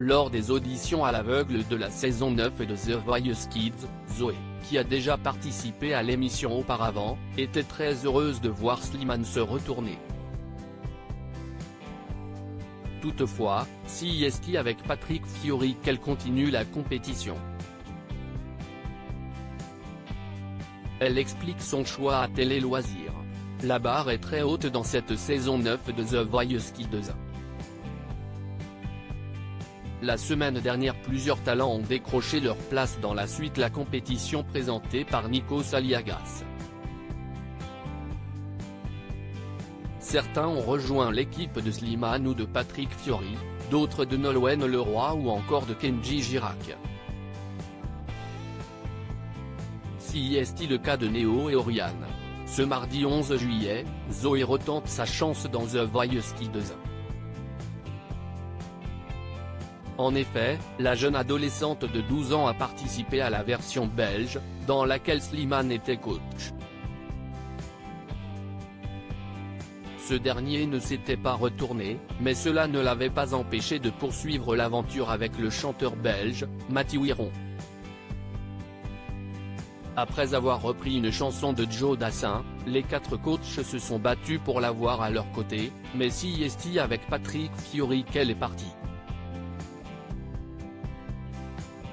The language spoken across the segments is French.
Lors des auditions à l'aveugle de la saison 9 de The Voice Kids, Zoé, qui a déjà participé à l'émission auparavant, était très heureuse de voir Slimane se retourner. Toutefois, si est avec Patrick Fiori qu'elle continue la compétition. Elle explique son choix à Télé Loisirs. La barre est très haute dans cette saison 9 de The Voice Kids. La semaine dernière, plusieurs talents ont décroché leur place dans la suite la compétition présentée par Nikos Aliagas. Certains ont rejoint l'équipe de Slimane ou de Patrick Fiori, d'autres de Nolwenn Leroy ou encore de Kenji Girac. Si est le cas de Néo et Oriane. Ce mardi 11 juillet, Zoé retente sa chance dans The Voice Kids. En effet, la jeune adolescente de 12 ans a participé à la version belge, dans laquelle Slimane était coach. Ce dernier ne s'était pas retourné, mais cela ne l'avait pas empêché de poursuivre l'aventure avec le chanteur belge, Mathieu Hiron. Après avoir repris une chanson de Joe Dassin, les 4 coachs se sont battus pour l'avoir à leur côté, mais si est avec Patrick Fiori qu'elle est partie.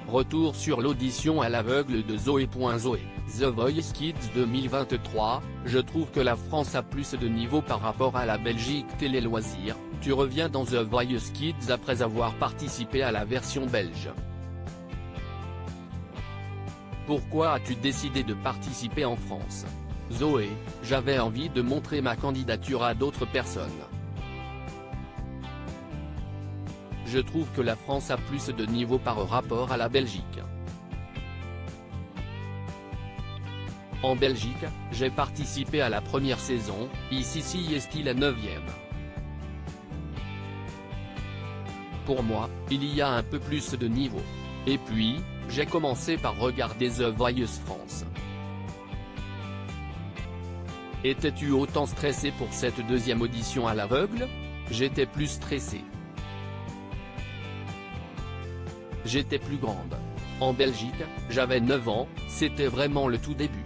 Retour sur l'audition à l'aveugle de Zoé. Zoé, The Voice Kids 2023, je trouve que la France a plus de niveau par rapport à la Belgique. Télé Loisirs, tu reviens dans The Voice Kids après avoir participé à la version belge. Pourquoi as-tu décidé de participer en France? Zoé, j'avais envie de montrer ma candidature à d'autres personnes. Je trouve que la France a plus de niveau par rapport à la Belgique. En Belgique, j'ai participé à la première saison, ici est la 9e. Pour moi, il y a un peu plus de niveau. Et puis, j'ai commencé par regarder The Voice France. Étais-tu autant stressé pour cette deuxième audition à l'aveugle? J'étais plus stressé. J'étais plus grande. En Belgique, j'avais 9 ans, c'était vraiment le tout début.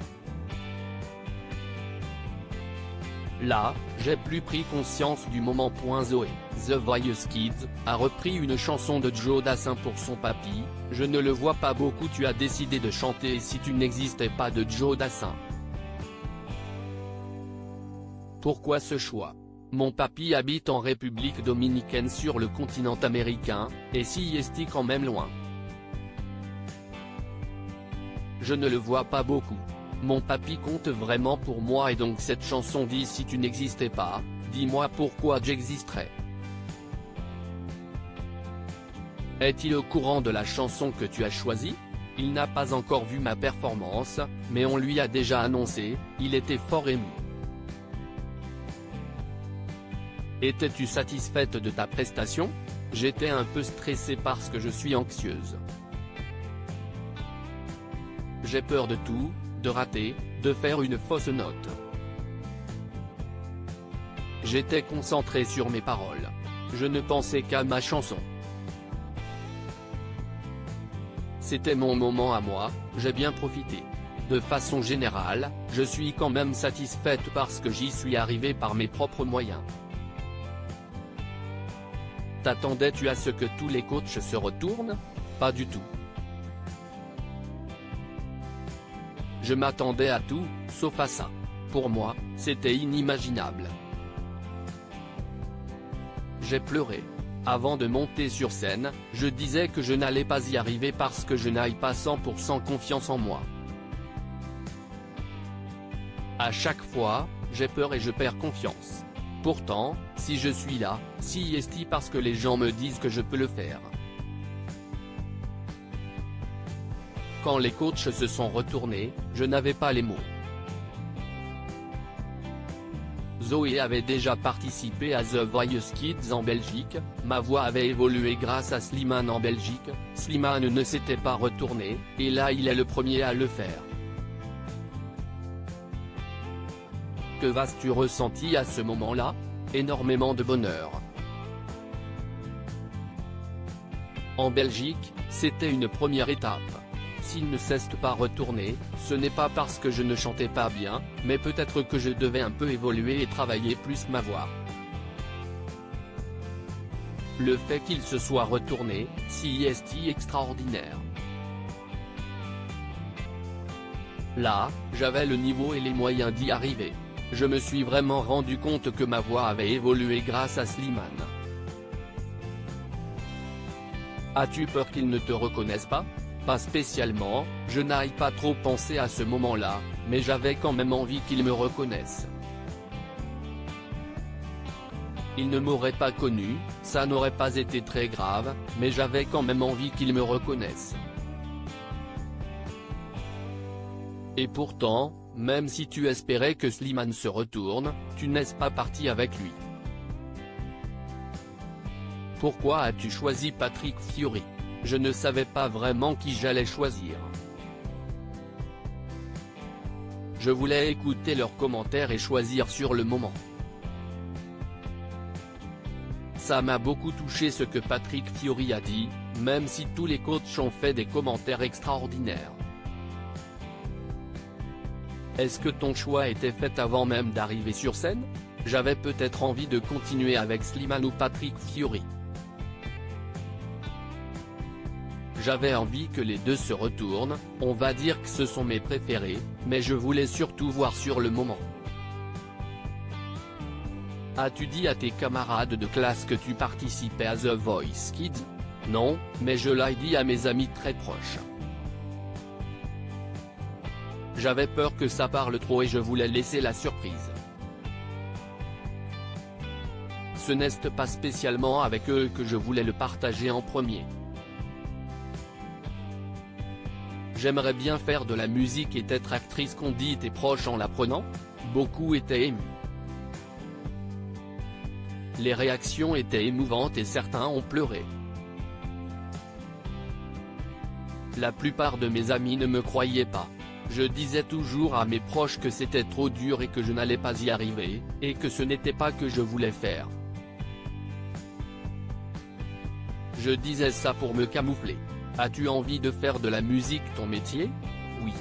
Là, j'ai plus pris conscience du moment. Zoé, The Voice Kids, a repris une chanson de Joe Dassin pour son papy, je ne le vois pas beaucoup. Tu as décidé de chanter Si tu n'existais pas de Joe Dassin. Pourquoi ce choix? Mon papy habite en République dominicaine sur le continent américain, et si est quand même loin. Je ne le vois pas beaucoup. Mon papy compte vraiment pour moi et donc cette chanson dit si tu n'existais pas, dis-moi pourquoi j'existerais. Est-il au courant de la chanson que tu as choisie? Il n'a pas encore vu ma performance, mais on lui a déjà annoncé, il était fort ému. Étais-tu satisfaite de ta prestation? J'étais un peu stressée parce que je suis anxieuse. J'ai peur de tout, de rater, de faire une fausse note. J'étais concentrée sur mes paroles. Je ne pensais qu'à ma chanson. C'était mon moment à moi, j'ai bien profité. De façon générale, je suis quand même satisfaite parce que j'y suis arrivée par mes propres moyens. T'attendais-tu à ce que tous les coachs se retournent? Pas du tout. Je m'attendais à tout, sauf à ça. Pour moi, c'était inimaginable. J'ai pleuré. Avant de monter sur scène, je disais que je n'allais pas y arriver parce que je n'avais pas 100% confiance en moi. À chaque fois, j'ai peur et je perds confiance. Pourtant, si je suis là, si est parce que les gens me disent que je peux le faire. Quand les coachs se sont retournés, je n'avais pas les mots. Zoé avait déjà participé à The Voice Kids en Belgique, ma voix avait évolué grâce à Slimane en Belgique, Slimane ne s'était pas retourné, et là il est le premier à le faire. Que vas-tu ressenti à ce moment-là? Énormément de bonheur. En Belgique, c'était une première étape. S'il ne cesse pas retourner, ce n'est pas parce que je ne chantais pas bien, mais peut-être que je devais un peu évoluer et travailler plus ma voix. Le fait qu'il se soit retourné, c'est extraordinaire. Là, j'avais le niveau et les moyens d'y arriver. Je me suis vraiment rendu compte que ma voix avait évolué grâce à Slimane. As-tu peur qu'il ne te reconnaisse pas? Pas spécialement, je n'aille pas trop penser à ce moment-là, mais j'avais quand même envie qu'il me reconnaisse. Il ne m'aurait pas connu, ça n'aurait pas été très grave, mais j'avais quand même envie qu'il me reconnaisse. Et pourtant, même si tu espérais que Slimane se retourne, tu n'es pas parti avec lui. Pourquoi as-tu choisi Patrick Fiori? Je ne savais pas vraiment qui j'allais choisir. Je voulais écouter leurs commentaires et choisir sur le moment. Ça m'a beaucoup touché ce que Patrick Fiori a dit, même si tous les coachs ont fait des commentaires extraordinaires. Est-ce que ton choix était fait avant même d'arriver sur scène? J'avais peut-être envie de continuer avec Slimane ou Patrick Fiori. J'avais envie que les deux se retournent, on va dire que ce sont mes préférés, mais je voulais surtout voir sur le moment. As-tu dit à tes camarades de classe que tu participais à The Voice Kids? Non, mais je l'ai dit à mes amis très proches. J'avais peur que ça parle trop et je voulais laisser la surprise. Ce n'est pas spécialement avec eux que je voulais le partager en premier. J'aimerais bien faire de la musique et être actrice, qu'ont dit tes proches en l'apprenant. Beaucoup étaient émus. Les réactions étaient émouvantes et certains ont pleuré. La plupart de mes amis ne me croyaient pas. Je disais toujours à mes proches que c'était trop dur et que je n'allais pas y arriver, et que ce n'était pas que je voulais faire. Je disais ça pour me camoufler. As-tu envie de faire de la musique ton métier? Oui.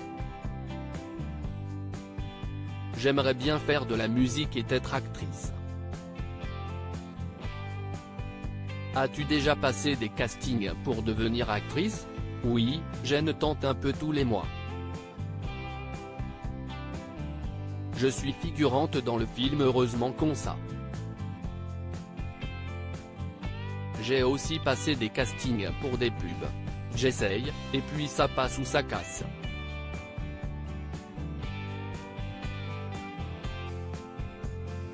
J'aimerais bien faire de la musique et être actrice. As-tu déjà passé des castings pour devenir actrice? Oui, j'en tente un peu tous les mois. Je suis figurante dans le film Heureusement qu'on ça. J'ai aussi passé des castings pour des pubs. J'essaye, et puis ça passe ou ça casse.